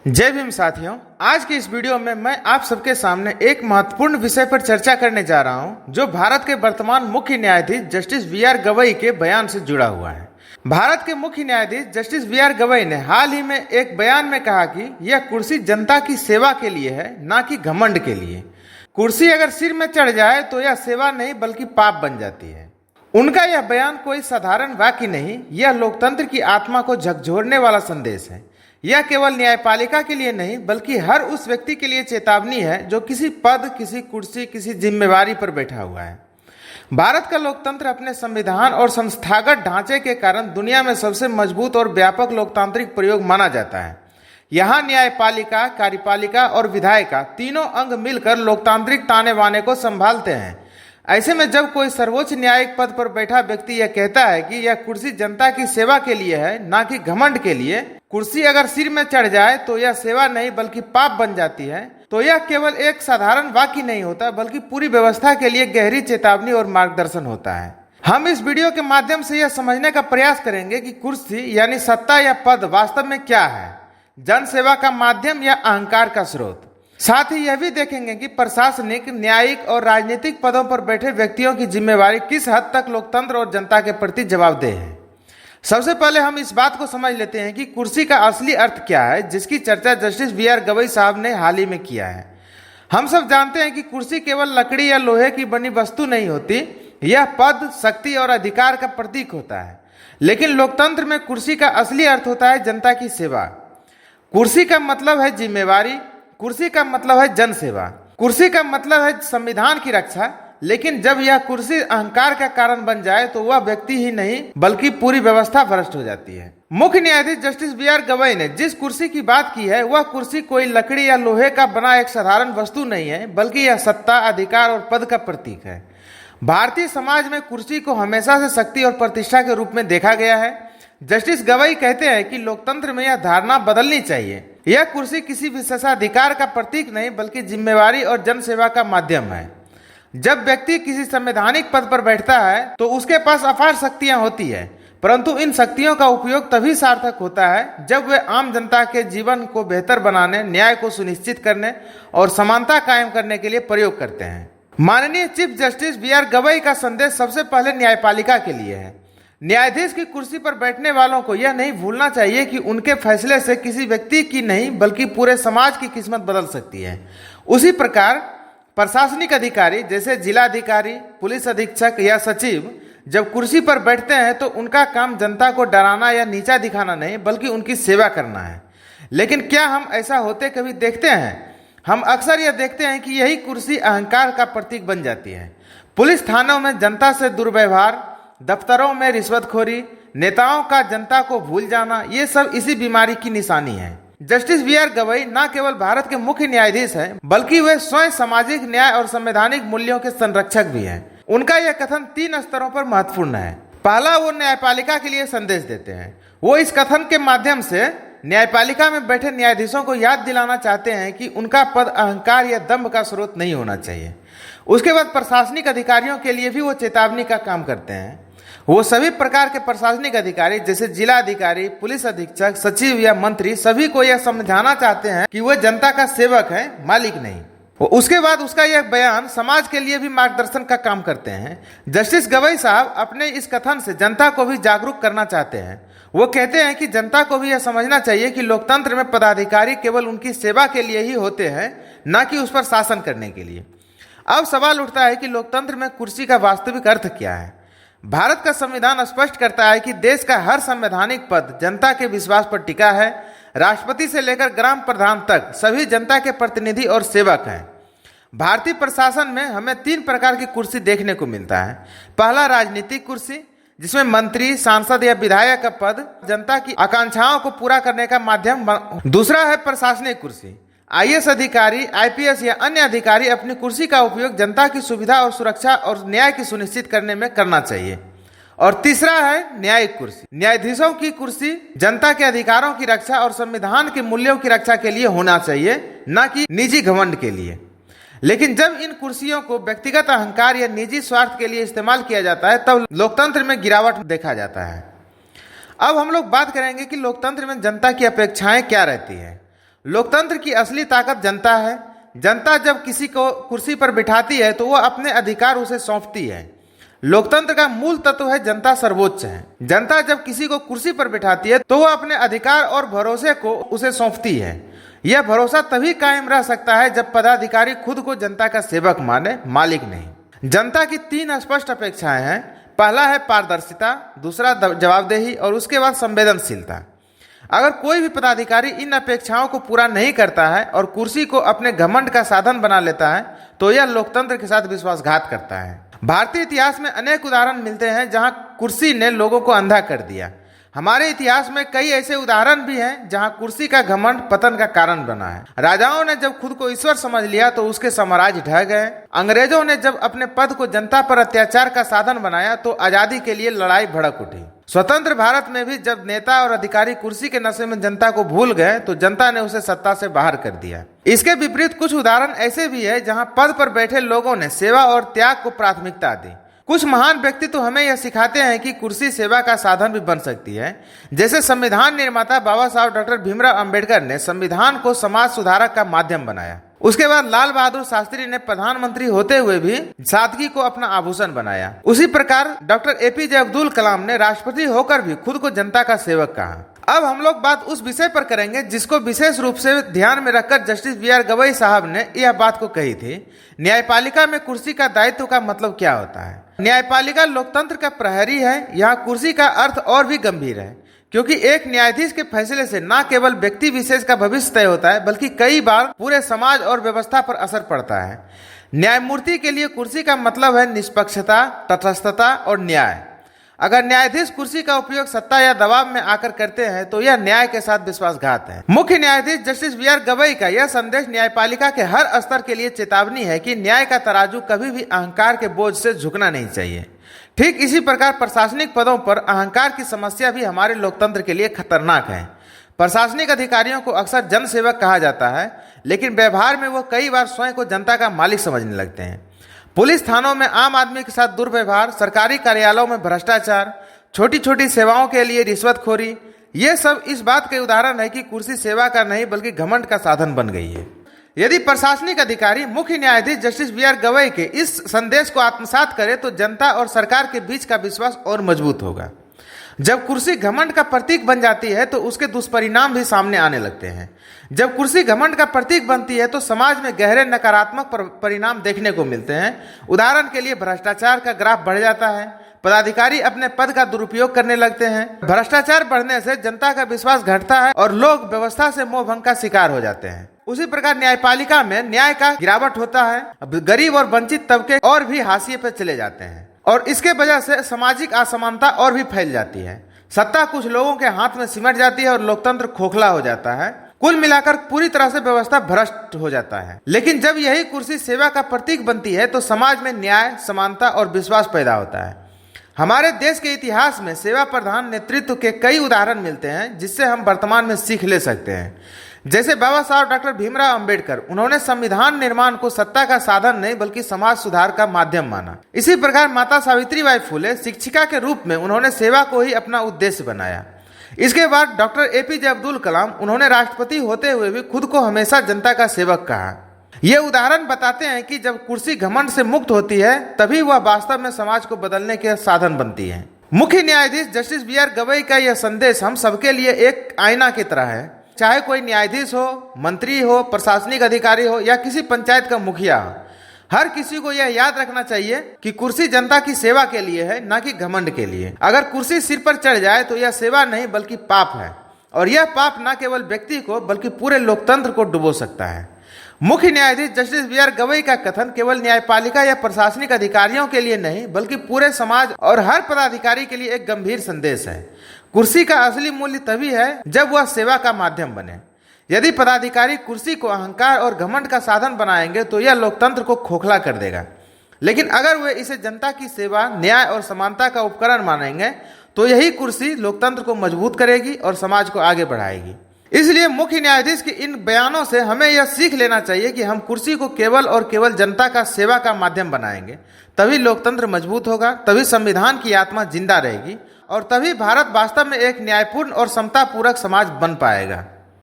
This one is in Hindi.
जय भीम साथियों, आज की इस वीडियो में मैं आप सबके सामने एक महत्वपूर्ण विषय पर चर्चा करने जा रहा हूं, जो भारत के वर्तमान मुख्य न्यायाधीश जस्टिस बी.आर. गवई के बयान से जुड़ा हुआ है। भारत के मुख्य न्यायाधीश जस्टिस बी.आर. गवई ने हाल ही में एक बयान में कहा कि यह कुर्सी जनता की सेवा के लिए है, न कि घमंड के लिए। कुर्सी अगर सिर में चढ़ जाए तो यह सेवा नहीं बल्कि पाप बन जाती है। उनका यह बयान कोई साधारण वाक्य नहीं, यह लोकतंत्र की आत्मा को झकझोरने वाला संदेश है। यह केवल न्यायपालिका के लिए नहीं बल्कि हर उस व्यक्ति के लिए चेतावनी है जो किसी पद, किसी कुर्सी, किसी जिम्मेवारी पर बैठा हुआ है। भारत का लोकतंत्र अपने संविधान और संस्थागत ढांचे के कारण दुनिया में सबसे मजबूत और व्यापक लोकतांत्रिक प्रयोग माना जाता है। यहाँ न्यायपालिका, कार्यपालिका और विधायिका तीनों अंग मिलकर लोकतांत्रिक ताने बाने को संभालते हैं। ऐसे में जब कोई सर्वोच्च न्यायिक पद पर बैठा व्यक्ति यह कहता है कि यह कुर्सी जनता की सेवा के लिए है, ना कि घमंड के लिए, कुर्सी अगर सिर में चढ़ जाए तो यह सेवा नहीं बल्कि पाप बन जाती है, तो यह केवल एक साधारण वाक्य नहीं होता बल्कि पूरी व्यवस्था के लिए गहरी चेतावनी और मार्गदर्शन होता है। हम इस वीडियो के माध्यम से यह समझने का प्रयास करेंगे कि कुर्सी यानी सत्ता या पद वास्तव में क्या है, जन सेवा का माध्यम या अहंकार का स्रोत। साथ ही यह भी देखेंगे कि प्रशासनिक, न्यायिक और राजनीतिक पदों पर बैठे व्यक्तियों की जिम्मेवारी किस हद तक लोकतंत्र और जनता के प्रति जवाबदेह है। सबसे पहले हम इस बात को समझ लेते हैं कि कुर्सी का असली अर्थ क्या है, जिसकी चर्चा जस्टिस बी.आर. गवई साहब ने हाल ही में किया है। हम सब जानते हैं कि कुर्सी केवल लकड़ी या लोहे की बनी वस्तु नहीं होती, यह पद, शक्ति और अधिकार का प्रतीक होता है। लेकिन लोकतंत्र में कुर्सी का असली अर्थ होता है जनता की सेवा। कुर्सी का मतलब है जिम्मेवारी, कुर्सी का मतलब है जन सेवा, कुर्सी का मतलब है संविधान की रक्षा। लेकिन जब यह कुर्सी अहंकार का कारण बन जाए तो वह व्यक्ति ही नहीं बल्कि पूरी व्यवस्था भ्रष्ट हो जाती है। मुख्य न्यायाधीश जस्टिस बी.आर. गवई ने जिस कुर्सी की बात की है वह कुर्सी कोई लकड़ी या लोहे का बना एक साधारण वस्तु नहीं है, बल्कि यह सत्ता, अधिकार और पद का प्रतीक है। भारतीय समाज में कुर्सी को हमेशा से शक्ति और प्रतिष्ठा के रूप में देखा गया है। जस्टिस गवई कहते हैं कि लोकतंत्र में यह धारणा बदलनी चाहिए। यह कुर्सी किसी विशेषाधिकार का प्रतीक नहीं बल्कि जिम्मेवारी और जनसेवा का माध्यम है। जब व्यक्ति किसी संवैधानिक पद पर बैठता है तो उसके पास अपार शक्तियां होती है, परंतु इन शक्तियों का उपयोग तभी सार्थक होता है जब वे आम जनता के जीवन को बेहतर बनाने, न्याय को सुनिश्चित करने और समानता कायम करने के लिए प्रयोग करते हैं। माननीय चीफ जस्टिस बी.आर. गवई का संदेश सबसे पहले न्यायपालिका के लिए है। न्यायाधीश की कुर्सी पर बैठने वालों को यह नहीं भूलना चाहिए कि उनके फैसले से किसी व्यक्ति की नहीं बल्कि पूरे समाज की किस्मत बदल सकती है। उसी प्रकार प्रशासनिक अधिकारी जैसे जिलाधिकारी, पुलिस अधीक्षक या सचिव जब कुर्सी पर बैठते हैं तो उनका काम जनता को डराना या नीचा दिखाना नहीं बल्कि उनकी सेवा करना है। लेकिन क्या हम ऐसा होते कभी देखते हैं? हम अक्सर यह देखते हैं कि यही कुर्सी अहंकार का प्रतीक बन जाती है। पुलिस थानों में जनता से दुर्व्यवहार, दफ्तरों में रिश्वतखोरी, नेताओं का जनता को भूल जाना, ये सब इसी बीमारी की निशानी है। Justice B R. गवई न केवल भारत के मुख्य न्यायाधीश हैं बल्कि वे स्वयं सामाजिक न्याय और संवैधानिक मूल्यों के संरक्षक भी हैं। उनका यह कथन 3 स्तरों पर महत्वपूर्ण है। पहला, वो न्यायपालिका के लिए संदेश देते हैं। वो इस कथन के माध्यम से न्यायपालिका में बैठे न्यायाधीशों को याद दिलाना चाहते हैं कि उनका पद अहंकार या दंभ का स्रोत नहीं होना चाहिए। उसके बाद प्रशासनिक अधिकारियों के लिए भी वो चेतावनी का काम करते हैं। वो सभी प्रकार के प्रशासनिक अधिकारी जैसे जिलाधिकारी, पुलिस अधीक्षक, सचिव या मंत्री सभी को यह समझाना चाहते हैं कि वह जनता का सेवक है, मालिक नहीं। उसके बाद उसका यह बयान समाज के लिए भी मार्गदर्शन का काम करते हैं। जस्टिस गवई साहब अपने इस कथन से जनता को भी जागरूक करना चाहते हैं। वो कहते हैं कि जनता को भी यह समझना चाहिए कि लोकतंत्र में पदाधिकारी केवल उनकी सेवा के लिए ही होते हैं, न कि उस पर शासन करने के लिए। अब सवाल उठता है कि लोकतंत्र में कुर्सी का वास्तविक अर्थ क्या है? भारत का संविधान स्पष्ट करता है कि देश का हर संवैधानिक पद जनता के विश्वास पर टिका है। राष्ट्रपति से लेकर ग्राम प्रधान तक सभी जनता के प्रतिनिधि और सेवक हैं। भारतीय प्रशासन में हमें 3 प्रकार की कुर्सी देखने को मिलता है। पहला, राजनीतिक कुर्सी, जिसमें मंत्री, सांसद या विधायक का पद जनता की आकांक्षाओं को पूरा करने का माध्यम। दूसरा है प्रशासनिक कुर्सी। आईएएस अधिकारी, आईपीएस या अन्य अधिकारी अपनी कुर्सी का उपयोग जनता की सुविधा और सुरक्षा और न्याय की सुनिश्चित करने में करना चाहिए। और तीसरा है न्यायिक कुर्सी। न्यायाधीशों की कुर्सी जनता के अधिकारों की रक्षा और संविधान के मूल्यों की रक्षा के लिए होना चाहिए, न कि निजी घमंड के लिए। लेकिन जब इन कुर्सियों को व्यक्तिगत अहंकार या निजी स्वार्थ के लिए इस्तेमाल किया जाता है तब लोकतंत्र में गिरावट देखा जाता है। अब हम लोग बात करेंगे कि लोकतंत्र में जनता की अपेक्षाएं क्या रहती है। लोकतंत्र की असली ताकत जनता है। जनता जब किसी को कुर्सी पर बिठाती है तो वह अपने अधिकार उसे सौंपती है। लोकतंत्र का मूल तत्व है जनता सर्वोच्च है। जनता जब किसी को कुर्सी पर बिठाती है तो वह अपने अधिकार और भरोसे को उसे सौंपती है। यह भरोसा तभी कायम रह सकता है जब पदाधिकारी खुद को जनता का सेवक माने, मालिक नहीं। जनता की 3 स्पष्ट अपेक्षाएं हैं। पहला है पारदर्शिता, दूसरा जवाबदेही और उसके बाद संवेदनशीलता। अगर कोई भी पदाधिकारी इन अपेक्षाओं को पूरा नहीं करता है और कुर्सी को अपने घमंड का साधन बना लेता है तो यह लोकतंत्र के साथ विश्वासघात करता है। भारतीय इतिहास में अनेक उदाहरण मिलते हैं जहां कुर्सी ने लोगों को अंधा कर दिया। हमारे इतिहास में कई ऐसे उदाहरण भी हैं जहां कुर्सी का घमंड पतन का कारण बना है। राजाओं ने जब खुद को ईश्वर समझ लिया तो उसके साम्राज्य ढह गए। अंग्रेजों ने जब अपने पद को जनता पर अत्याचार का साधन बनाया तो आजादी के लिए लड़ाई भड़क उठी। स्वतंत्र भारत में भी जब नेता और अधिकारी कुर्सी के नशे में जनता को भूल गए तो जनता ने उसे सत्ता से बाहर कर दिया। इसके विपरीत कुछ उदाहरण ऐसे भी है जहां पद पर बैठे लोगों ने सेवा और त्याग को प्राथमिकता दी। कुछ महान व्यक्ति तो हमें यह सिखाते हैं कि कुर्सी सेवा का साधन भी बन सकती है। जैसे संविधान निर्माता बाबा साहब डॉक्टर भीमराव अंबेडकर ने संविधान को समाज सुधारक का माध्यम बनाया। उसके बाद लाल बहादुर शास्त्री ने प्रधानमंत्री होते हुए भी सादगी को अपना आभूषण बनाया। उसी प्रकार डॉक्टर एपीजे अब्दुल कलाम ने राष्ट्रपति होकर भी खुद को जनता का सेवक कहा। अब हम लोग बात उस विषय पर करेंगे जिसको विशेष रूप से ध्यान में रखकर जस्टिस बीआर गवई साहब ने यह बात को कही थी। न्यायपालिका में कुर्सी का दायित्व का मतलब क्या होता है। न्यायपालिका लोकतंत्र का प्रहरी है। यहाँ कुर्सी का अर्थ और भी गंभीर है, क्योंकि एक न्यायाधीश के फैसले से न केवल व्यक्ति विशेष का भविष्य तय होता है बल्कि कई बार पूरे समाज और व्यवस्था पर असर पड़ता है। न्यायमूर्ति के लिए कुर्सी का मतलब है निष्पक्षता, तटस्थता और न्याय। अगर न्यायाधीश कुर्सी का उपयोग सत्ता या दबाव में आकर करते हैं तो यह न्याय के साथ विश्वासघात है। मुख्य न्यायाधीश जस्टिस बीआर गवई का यह संदेश न्यायपालिका के हर स्तर के लिए चेतावनी है कि न्याय का तराजू कभी भी अहंकार के बोझ से झुकना नहीं चाहिए। ठीक इसी प्रकार प्रशासनिक पदों पर अहंकार की समस्या भी हमारे लोकतंत्र के लिए खतरनाक है। प्रशासनिक अधिकारियों को अक्सर जनसेवक कहा जाता है, लेकिन व्यवहार में वो कई बार स्वयं को जनता का मालिक समझने लगते हैं। पुलिस थानों में आम आदमी के साथ दुर्व्यवहार, सरकारी कार्यालयों में भ्रष्टाचार, छोटी छोटी सेवाओं के लिए रिश्वतखोरी, ये सब इस बात के उदाहरण है कि कुर्सी सेवा का नहीं बल्कि घमंड का साधन बन गई है। यदि प्रशासनिक अधिकारी मुख्य न्यायाधीश जस्टिस बीआर गवई के इस संदेश को आत्मसात करे तो जनता और सरकार के बीच का विश्वास और मजबूत होगा। जब कुर्सी घमंड का प्रतीक बन जाती है तो उसके दुष्परिणाम भी सामने आने लगते हैं। जब कुर्सी घमंड का प्रतीक बनती है तो समाज में गहरे नकारात्मक परिणाम देखने को मिलते हैं। उदाहरण के लिए भ्रष्टाचार का ग्राफ बढ़ जाता है, पदाधिकारी अपने पद का दुरुपयोग करने लगते हैं। भ्रष्टाचार बढ़ने से जनता का विश्वास घटता है और लोग व्यवस्था से मोहभंग का शिकार हो जाते हैं। उसी प्रकार न्यायपालिका में न्याय का गिरावट होता है। गरीब और वंचित तबके और भी हाशिए पर चले जाते हैं और इसके वजह से सामाजिक असमानता और भी फैल जाती है। सत्ता कुछ लोगों के हाथ में सिमट जाती है और लोकतंत्र खोखला हो जाता है। कुल मिलाकर पूरी तरह से व्यवस्था भ्रष्ट हो जाता है। लेकिन जब यही कुर्सी सेवा का प्रतीक बनती है तो समाज में न्याय, समानता और विश्वास पैदा होता है। हमारे देश के इतिहास में सेवा प्रधान नेतृत्व के कई उदाहरण मिलते हैं जिससे हम वर्तमान में सीख ले सकते हैं। जैसे बाबा साहब डॉक्टर भीमराव अंबेडकर, उन्होंने संविधान निर्माण को सत्ता का साधन नहीं बल्कि समाज सुधार का माध्यम माना। इसी प्रकार माता सावित्रीबाई फुले शिक्षिका के रूप में उन्होंने सेवा को ही अपना उद्देश्य बनाया। इसके बाद डॉक्टर एपीजे अब्दुल कलाम, उन्होंने राष्ट्रपति होते हुए भी खुद को हमेशा जनता का सेवक कहा। ये उदाहरण बताते हैं कि जब कुर्सी घमंड से मुक्त होती है तभी वह वास्तव में समाज को बदलने के साधन बनती है। मुख्य न्यायाधीश जस्टिस बीआर गवई का यह संदेश हम सबके लिए एक आईना की तरह है। चाहे कोई न्यायाधीश हो, मंत्री हो, प्रशासनिक अधिकारी हो या किसी पंचायत का मुखिया हो, हर किसी को यह याद रखना चाहिए कि कुर्सी जनता की सेवा के लिए है, न कि घमंड के लिए। अगर कुर्सी सिर पर चढ़ जाए तो यह सेवा नहीं बल्कि पाप है, और यह पाप न केवल व्यक्ति को बल्कि पूरे लोकतंत्र को डुबो सकता है। मुख्य न्यायाधीश जस्टिस बीआर गवई का कथन केवल न्यायपालिका या प्रशासनिक अधिकारियों के लिए नहीं बल्कि पूरे समाज और हर पदाधिकारी के लिए एक गंभीर संदेश है। कुर्सी का असली मूल्य तभी है जब वह सेवा का माध्यम बने। यदि पदाधिकारी कुर्सी को अहंकार और घमंड का साधन बनाएंगे तो यह लोकतंत्र को खोखला कर देगा। लेकिन अगर वे इसे जनता की सेवा, न्याय और समानता का उपकरण मानेंगे तो यही कुर्सी लोकतंत्र को मजबूत करेगी और समाज को आगे बढ़ाएगी। इसलिए मुख्य न्यायाधीश के इन बयानों से हमें यह सीख लेना चाहिए कि हम कुर्सी को केवल और केवल जनता का सेवा का माध्यम बनाएंगे, तभी लोकतंत्र मजबूत होगा, तभी संविधान की आत्मा जिंदा रहेगी और तभी भारत वास्तव में एक न्यायपूर्ण और समतापूर्वक समाज बन पाएगा।